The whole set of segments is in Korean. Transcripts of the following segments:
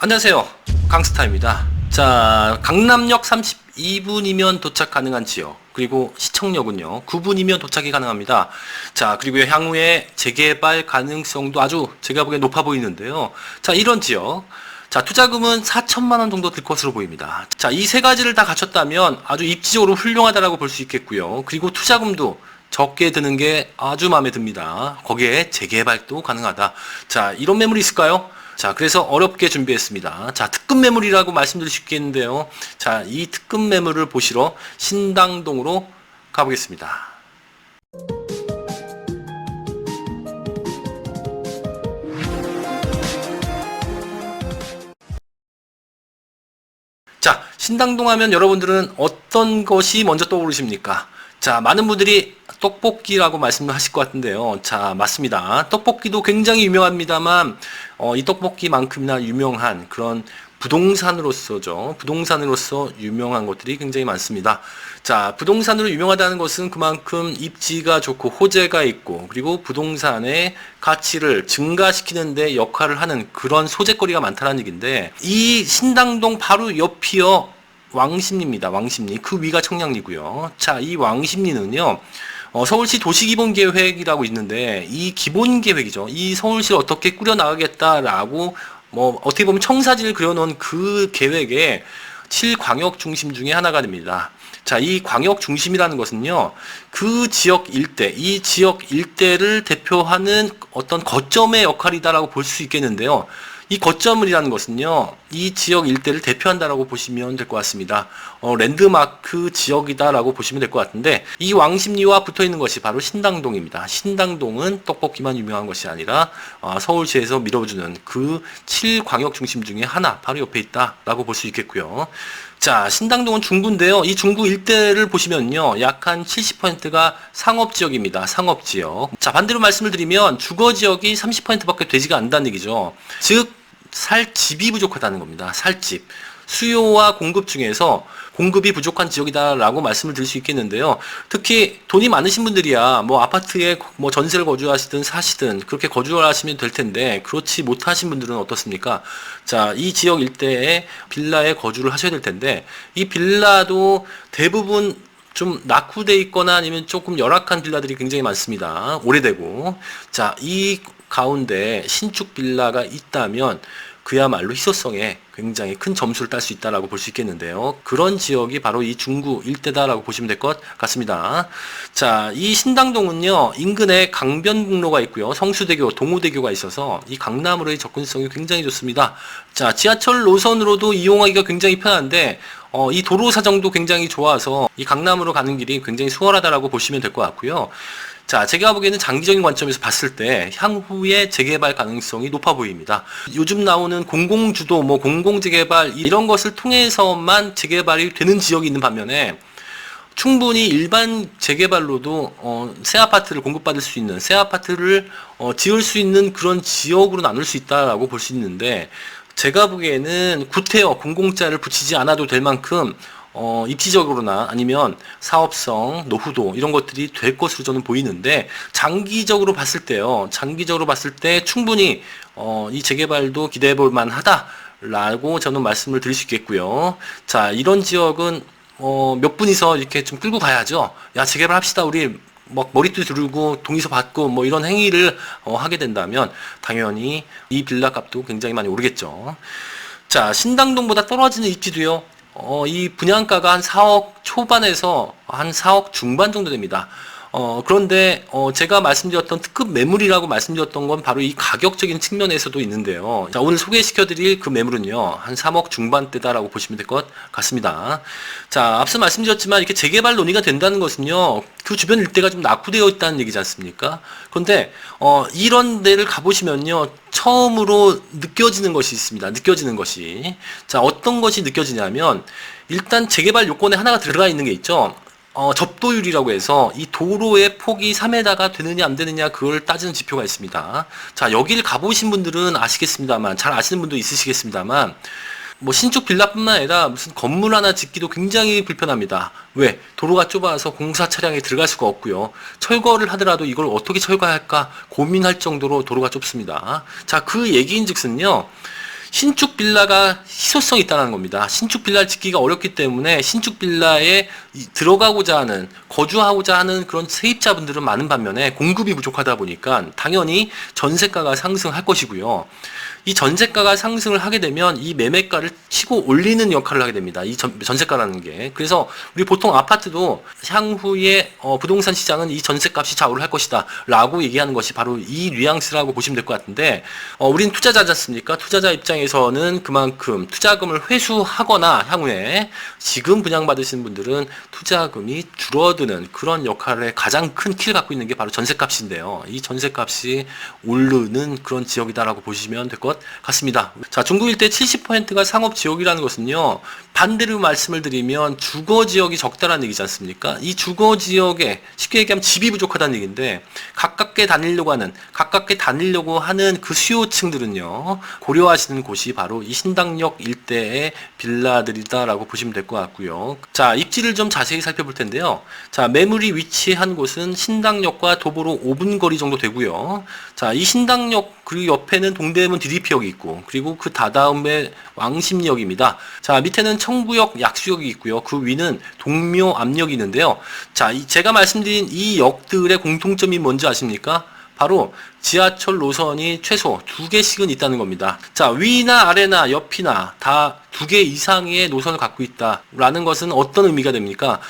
안녕하세요. 강스타입니다. 자, 강남역 32분이면 도착 가능한 지역, 그리고 시청역은요, 9분이면 도착이 가능합니다. 자, 그리고 향후에 재개발 가능성도 아주 제가 보기엔 높아 보이는데요. 자, 이런 지역. 자, 투자금은 4천만 원 정도 들 것으로 보입니다. 자, 이 세 가지를 다 갖췄다면 아주 입지적으로 훌륭하다라고 볼 수 있겠고요. 그리고 투자금도 적게 드는 게 아주 마음에 듭니다. 거기에 재개발도 가능하다. 자, 이런 매물이 있을까요? 자, 그래서 어렵게 준비했습니다. 자, 특급 매물이라고 말씀드릴 수 있겠는데요. 자, 이 특급 매물을 보시러 신당동으로 가보겠습니다. 자, 신당동 하면 여러분들은 어떤 것이 먼저 떠오르십니까? 자, 많은 분들이 떡볶이라고 말씀하실 것 같은데요. 자, 맞습니다. 떡볶이도 굉장히 유명합니다만, 이 떡볶이만큼이나 유명한 그런 부동산으로서죠. 부동산으로서 유명한 것들이 굉장히 많습니다. 자, 부동산으로 유명하다는 것은 그만큼 입지가 좋고 호재가 있고, 그리고 부동산의 가치를 증가시키는 데 역할을 하는 그런 소재거리가 많다는 얘기인데, 이 신당동 바로 옆이요. 왕십리입니다. 왕십리. 그 위가 청량리고요. 자, 이 왕십리는요. 서울시 도시기본계획이라고 있는데 이 기본계획이죠. 이 서울시를 어떻게 꾸려나가겠다라고 어떻게 보면 청사진을 그려놓은 그 계획의 7광역 중심 중에 하나가 됩니다. 자, 이 광역 중심이라는 것은요, 그 지역 일대, 이 지역 일대를 대표하는 어떤 거점의 역할이다라고 볼 수 있겠는데요. 이 거점이라는 것은요, 이 지역 일대를 대표한다라고 보시면 될 것 같습니다. 랜드마크 지역이다라고 보시면 될 것 같은데, 이 왕십리와 붙어 있는 것이 바로 신당동입니다. 신당동은 떡볶이만 유명한 것이 아니라, 서울시에서 밀어주는 그 7광역 중심 중에 하나, 바로 옆에 있다라고 볼 수 있겠고요. 자, 신당동은 중구인데요. 이 중구 일대를 보시면요, 약 한 70%가 상업지역입니다. 상업지역. 자, 반대로 말씀을 드리면 주거지역이 30%밖에 되지가 않는다는 얘기죠. 즉, 살 집이 부족하다는 겁니다. 살 집. 수요와 공급 중에서 공급이 부족한 지역이다라고 말씀을 드릴 수 있겠는데요. 특히 돈이 많으신 분들이야 아파트에 전세를 거주하시든 사시든 그렇게 거주를 하시면 될 텐데, 그렇지 못하신 분들은 어떻습니까? 자, 이 지역 일대에 빌라에 거주를 하셔야 될 텐데, 이 빌라도 대부분 좀 낙후돼 있거나 아니면 조금 열악한 빌라들이 굉장히 많습니다. 오래되고. 자, 이 가운데 신축 빌라가 있다면 그야말로 희소성에 굉장히 큰 점수를 딸 수 있다라고 볼 수 있겠는데요. 그런 지역이 바로 이 중구 일대다라고 보시면 될 것 같습니다. 자, 이 신당동은요, 인근에 강변북로가 있고요, 성수대교, 동호대교가 있어서 이 강남으로의 접근성이 굉장히 좋습니다. 자, 지하철 노선으로도 이용하기가 굉장히 편한데, 이 도로 사정도 굉장히 좋아서 이 강남으로 가는 길이 굉장히 수월하다라고 보시면 될 것 같고요. 자, 제가 보기에는 장기적인 관점에서 봤을 때 향후에 재개발 가능성이 높아 보입니다. 요즘 나오는 공공주도, 공공재개발 이런 것을 통해서만 재개발이 되는 지역이 있는 반면에 충분히 일반 재개발로도 새 아파트를 공급받을 수 있는, 새 아파트를 지을 수 있는 그런 지역으로 나눌 수 있다라고 볼 수 있는데, 제가 보기에는 구태여 공공자를 붙이지 않아도 될 만큼 입지적으로나 아니면 사업성, 노후도 이런 것들이 될 것으로 저는 보이는데, 장기적으로 봤을 때요. 장기적으로 봤을 때 충분히 이 재개발도 기대해 볼 만하다라고 저는 말씀을 드릴 수 있겠고요. 자, 이런 지역은 몇 분이서 이렇게 좀 끌고 가야죠. 야, 재개발합시다. 우리 머리띠 두르고 동의서 받고 이런 행위를 하게 된다면 당연히 이 빌라 값도 굉장히 많이 오르겠죠. 자, 신당동보다 떨어지는 입지도요. 이 분양가가 한 4억 초반에서 한 4억 중반 정도 됩니다. 그런데 제가 말씀드렸던 특급 매물이라고 말씀드렸던 건 바로 이 가격적인 측면에서도 있는데요. 자, 오늘 소개시켜드릴 그 매물은요, 한 3억 중반대다라고 보시면 될 것 같습니다. 자, 앞서 말씀드렸지만 이렇게 재개발 논의가 된다는 것은요, 그 주변 일대가 좀 낙후되어 있다는 얘기지 않습니까? 그런데 이런 데를 가보시면요, 처음으로 느껴지는 것이 있습니다. 느껴지는 것이. 자, 어떤 것이 느껴지냐면, 일단 재개발 요건에 하나가 들어가 있는 게 있죠. 접도율이라고 해서 이 도로의 폭이 3m가 되느냐 안 되느냐 그걸 따지는 지표가 있습니다. 자, 여기를 가보신 분들은 아시겠습니다만, 잘 아시는 분도 있으시겠습니다만, 신축 빌라뿐만 아니라 무슨 건물 하나 짓기도 굉장히 불편합니다. 왜? 도로가 좁아서 공사 차량이 들어갈 수가 없고요. 철거를 하더라도 이걸 어떻게 철거할까 고민할 정도로 도로가 좁습니다. 자, 그 얘기인즉슨요, 신축 빌라가 희소성이 있다는 겁니다. 신축 빌라를 짓기가 어렵기 때문에 신축 빌라에 들어가고자 하는, 거주하고자 하는 그런 세입자분들은 많은 반면에 공급이 부족하다 보니까 당연히 전세가가 상승할 것이고요. 이 전세가가 상승을 하게 되면 이 매매가를 치고 올리는 역할을 하게 됩니다. 이 전세가라는 게. 그래서 우리 보통 아파트도 향후에 부동산 시장은 이 전세값이 좌우를 할 것이다 라고 얘기하는 것이 바로 이 뉘앙스라고 보시면 될 것 같은데, 우린 투자자지 않습니까? 투자자 입장에서는 그만큼 투자금을 회수하거나 향후에 지금 분양받으시는 분들은 투자금이 줄어드는 그런 역할의 가장 큰 키를 갖고 있는 게 바로 전세값인데요. 이 전세값이 오르는 그런 지역이다라고 보시면 될 것 같습니다. 자, 중구 일대 70%가 상업 지역이라는 것은요, 반대로 말씀을 드리면 주거 지역이 적다라는 얘기지 않습니까? 이 주거 지역에 쉽게 얘기하면 집이 부족하다는 얘기인데, 가깝게 다니려고 하는 그 수요층들은요, 고려하시는 곳이 바로 이 신당역 일대의 빌라들이다라고 보시면 될 것 같고요. 자, 입지를 좀 자세히 살펴볼 텐데요. 자, 매물이 위치한 곳은 신당역과 도보로 5분 거리 정도 되고요. 자, 이 신당역 그리고 옆에는 동대문 DDP역이 있고, 그리고 그 다다음에 왕십역입니다. 자, 밑에는 청구역 약수역이 있고요. 그 위는 동묘 압역이 있는데요. 자, 제가 말씀드린 이 역들의 공통점이 뭔지 아십니까? 바로 지하철 노선이 최소 2개씩은 있다는 겁니다. 자, 위나 아래나 옆이나 다 2개 이상의 노선을 갖고 있다라는 것은 어떤 의미가 됩니까?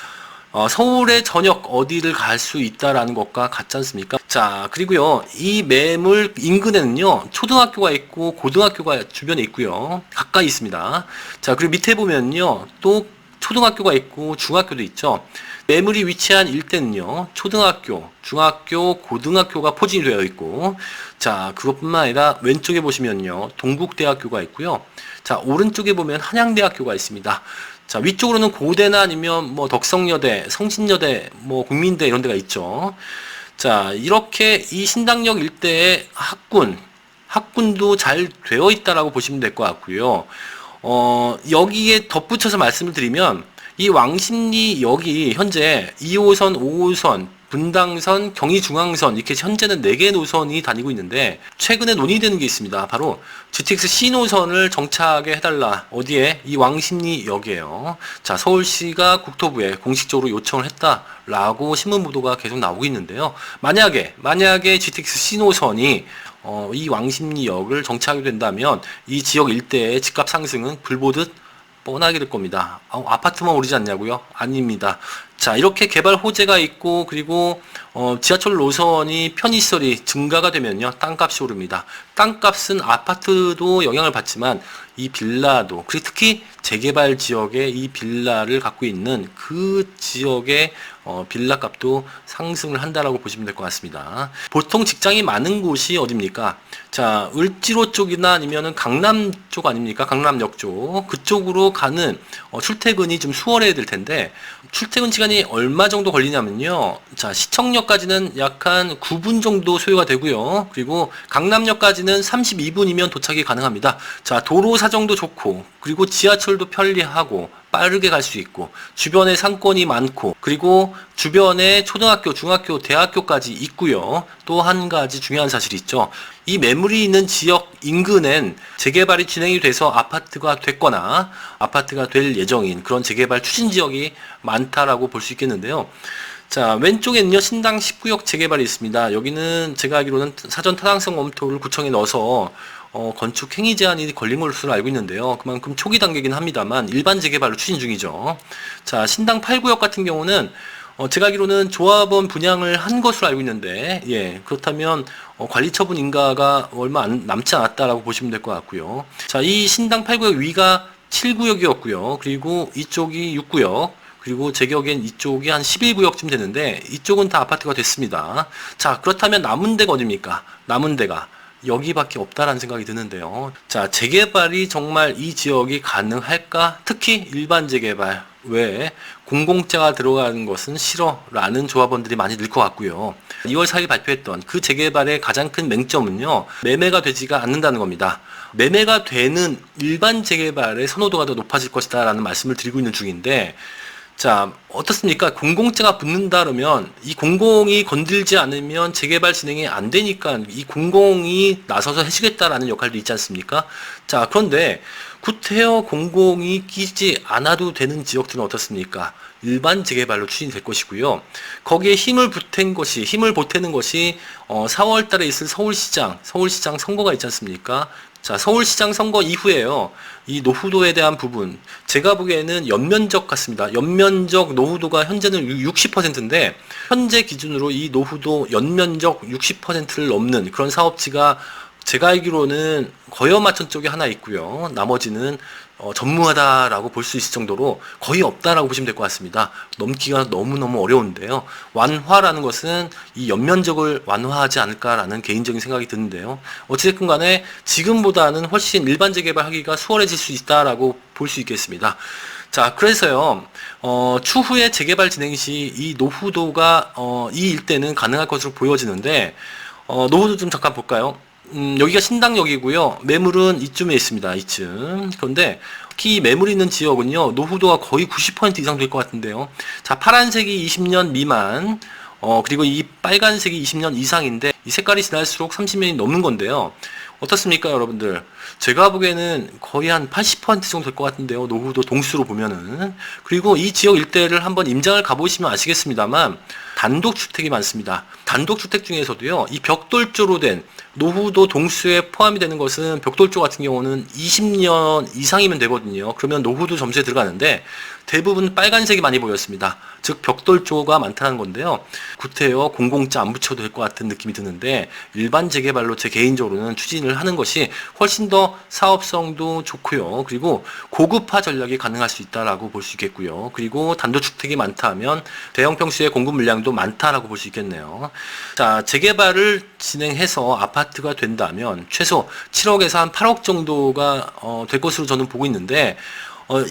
서울의 전역 어디를 갈 수 있다라는 것과 같지 않습니까? 자, 그리고요, 이 매물 인근에는요, 초등학교가 있고 고등학교가 주변에 있고요, 가까이 있습니다. 자, 그리고 밑에 보면요, 또 초등학교가 있고 중학교도 있죠. 매물이 위치한 일대는요, 초등학교, 중학교, 고등학교가 포진이 되어 있고, 자, 그것뿐만 아니라 왼쪽에 보시면요, 동국대학교가 있고요. 자, 오른쪽에 보면 한양대학교가 있습니다. 자, 위쪽으로는 고대나 아니면 뭐 덕성여대, 성신여대, 뭐 국민대 이런 데가 있죠. 자, 이렇게 이 신당역 일대의 학군도 잘 되어 있다라고 보시면 될 것 같고요. 여기에 덧붙여서 말씀을 드리면, 이 왕십리역이 현재 2호선, 5호선, 분당선, 경의중앙선 이렇게 현재는 4개 노선이 다니고 있는데, 최근에 논의되는 게 있습니다. 바로 GTX C노선을 정착하게 해달라. 어디에? 이 왕십리역이에요. 자, 서울시가 국토부에 공식적으로 요청을 했다라고 신문 보도가 계속 나오고 있는데요. 만약에 GTX C노선이 이 왕십리역을 정착하게 된다면 이 지역 일대의 집값 상승은 불보듯 뻔하게 될 겁니다. 아파트만 오르지 않냐고요? 아닙니다. 자, 이렇게 개발 호재가 있고, 그리고 지하철 노선이 편의시설이 증가가 되면요, 땅값이 오릅니다. 땅값은 아파트도 영향을 받지만 이 빌라도, 그리고 특히 재개발 지역에 이 빌라를 갖고 있는 그 지역의 빌라 값도 상승을 한다라고 보시면 될 것 같습니다. 보통 직장이 많은 곳이 어딥니까? 자, 을지로 쪽이나 아니면은 강남 쪽 아닙니까? 강남역 쪽. 그쪽으로 가는 출퇴근이 좀 수월해야 될 텐데, 출퇴근 시간이 얼마 정도 걸리냐면요. 자, 시청역까지는 약 한 9분 정도 소요가 되고요. 그리고 강남역까지는 32분이면 도착이 가능합니다. 자, 도로 사정도 좋고, 그리고 지하철도 편리하고, 빠르게 갈 수 있고, 주변에 상권이 많고, 그리고 주변에 초등학교, 중학교, 대학교까지 있고요. 또 한 가지 중요한 사실이 있죠. 이 매물이 있는 지역 인근엔 재개발이 진행이 돼서 아파트가 됐거나 아파트가 될 예정인 그런 재개발 추진 지역이 많다라고 볼 수 있겠는데요. 자, 왼쪽에는요, 신당 19역 재개발이 있습니다. 여기는 제가 알기로는 사전 타당성 검토를 구청에 넣어서 건축 행위 제한이 걸린 것으로 알고 있는데요. 그만큼 초기 단계긴 합니다만 일반 재개발로 추진 중이죠. 자, 신당 8구역 같은 경우는 제가 알기로는 조합원 분양을 한 것으로 알고 있는데, 예, 그렇다면 관리 처분 인가가 얼마 남지 않았다라고 보시면 될 것 같고요. 자, 이 신당 8구역 위가 7구역이었고요. 그리고 이쪽이 6구역. 그리고 제 기억엔 이쪽이 한 11구역쯤 되는데, 이쪽은 다 아파트가 됐습니다. 자, 그렇다면 남은 데가 어딥니까? 남은 데가 여기밖에 없다라는 생각이 드는데요. 자, 재개발이 정말 이 지역이 가능할까? 특히 일반 재개발 외에 공공재가 들어가는 것은 싫어라는 조합원들이 많이 늘 것 같고요. 2월 4일 발표했던 그 재개발의 가장 큰 맹점은요, 매매가 되지가 않는다는 겁니다. 매매가 되는 일반 재개발의 선호도가 더 높아질 것이다 라는 말씀을 드리고 있는 중인데, 자, 어떻습니까? 공공재가 붙는다 그러면 이 공공이 건들지 않으면 재개발 진행이 안 되니까 이 공공이 나서서 해주겠다라는 역할도 있지 않습니까? 자, 그런데 구태여 공공이 끼지 않아도 되는 지역들은 어떻습니까? 일반 재개발로 추진이 될 것이고요. 거기에 힘을 보태는 것이 4월 달에 있을 서울시장 선거가 있지 않습니까? 자, 서울시장 선거 이후에요. 이 노후도에 대한 부분, 제가 보기에는 연면적 같습니다. 연면적 노후도가 현재는 60%인데, 현재 기준으로 이 노후도 연면적 60%를 넘는 그런 사업지가 제가 알기로는 거여마천 쪽에 하나 있고요. 나머지는 전무하다라고 볼 수 있을 정도로 거의 없다라고 보시면 될 것 같습니다. 넘기가 너무너무 어려운데요. 완화라는 것은 이 연면적을 완화하지 않을까라는 개인적인 생각이 드는데요. 어찌됐든 간에 지금보다는 훨씬 일반 재개발하기가 수월해질 수 있다라고 볼 수 있겠습니다. 자, 그래서요, 추후에 재개발 진행 시 이 노후도가, 이 일대는 가능할 것으로 보여지는데, 노후도 좀 잠깐 볼까요? 여기가 신당역이고요. 매물은 이쯤에 있습니다. 이쯤. 그런데 특히 매물 있는 지역은요. 노후도가 거의 90% 이상 될 것 같은데요. 자, 파란색이 20년 미만, 그리고 이 빨간색이 20년 이상인데 이 색깔이 지날수록 30년이 넘는 건데요. 어떻습니까, 여러분들? 제가 보기에는 거의 한 80% 정도 될 것 같은데요. 노후도 동수로 보면은. 그리고 이 지역 일대를 한번 임장을 가보시면 아시겠습니다만 단독주택이 많습니다. 단독주택 중에서도요. 이 벽돌조로 된 노후도 동수에 포함이 되는 것은 벽돌조 같은 경우는 20년 이상이면 되거든요. 그러면 노후도 점수에 들어가는데 대부분 빨간색이 많이 보였습니다. 즉 벽돌조가 많다는 건데요. 구태여 공공자 안 붙여도 될 것 같은 느낌이 드는데 일반 재개발로 제 개인적으로는 추진을 하는 것이 훨씬 더 사업성도 좋고요. 그리고 고급화 전략이 가능할 수 있다라고 볼 수 있겠고요. 그리고 단독주택이 많다 하면 대형 평수의 공급 물량도 많다라고 볼 수 있겠네요. 자, 재개발을 진행해서 아파트가 된다면 최소 7억에서 한 8억 정도가 될 것으로 저는 보고 있는데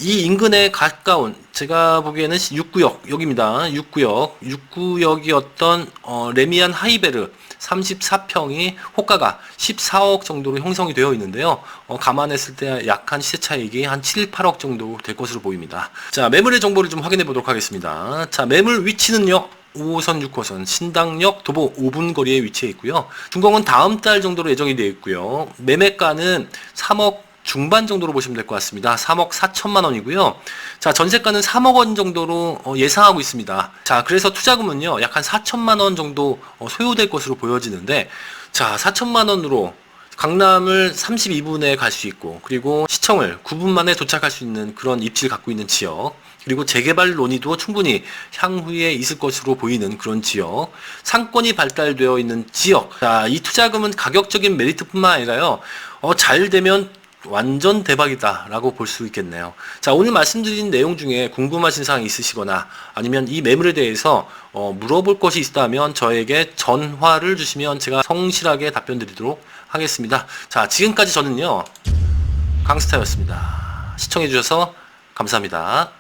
이 인근에 가까운 제가 보기에는 6구역 여기입니다. 6구역이 어떤 레미안 하이베르 34평이 호가가 14억 정도로 형성이 되어 있는데요. 감안했을 때 약한 시세 차익이 한 7, 8억 정도 될 것으로 보입니다. 자, 매물의 정보를 좀 확인해 보도록 하겠습니다. 자, 매물 위치는요. 5호선, 6호선, 신당역, 도보 5분 거리에 위치해 있고요. 준공은 다음 달 정도로 예정이 되어 있고요. 매매가는 3억 중반 정도로 보시면 될 것 같습니다. 3억 4천만 원이고요. 자, 전세가는 3억 원 정도로 예상하고 있습니다. 자, 그래서 투자금은요, 약 한 4천만 원 정도 소요될 것으로 보여지는데, 자, 4천만 원으로 강남을 32분에 갈 수 있고, 그리고 시청을 9분 만에 도착할 수 있는 그런 입지를 갖고 있는 지역, 그리고 재개발 논의도 충분히 향후에 있을 것으로 보이는 그런 지역, 상권이 발달되어 있는 지역. 자, 이 투자금은 가격적인 메리트뿐만 아니라요, 잘 되면 완전 대박이다 라고 볼 수 있겠네요. 자, 오늘 말씀드린 내용 중에 궁금하신 사항이 있으시거나 아니면 이 매물에 대해서 물어볼 것이 있다면 저에게 전화를 주시면 제가 성실하게 답변 드리도록 하겠습니다. 자, 지금까지 저는요 강스타였습니다. 시청해 주셔서 감사합니다.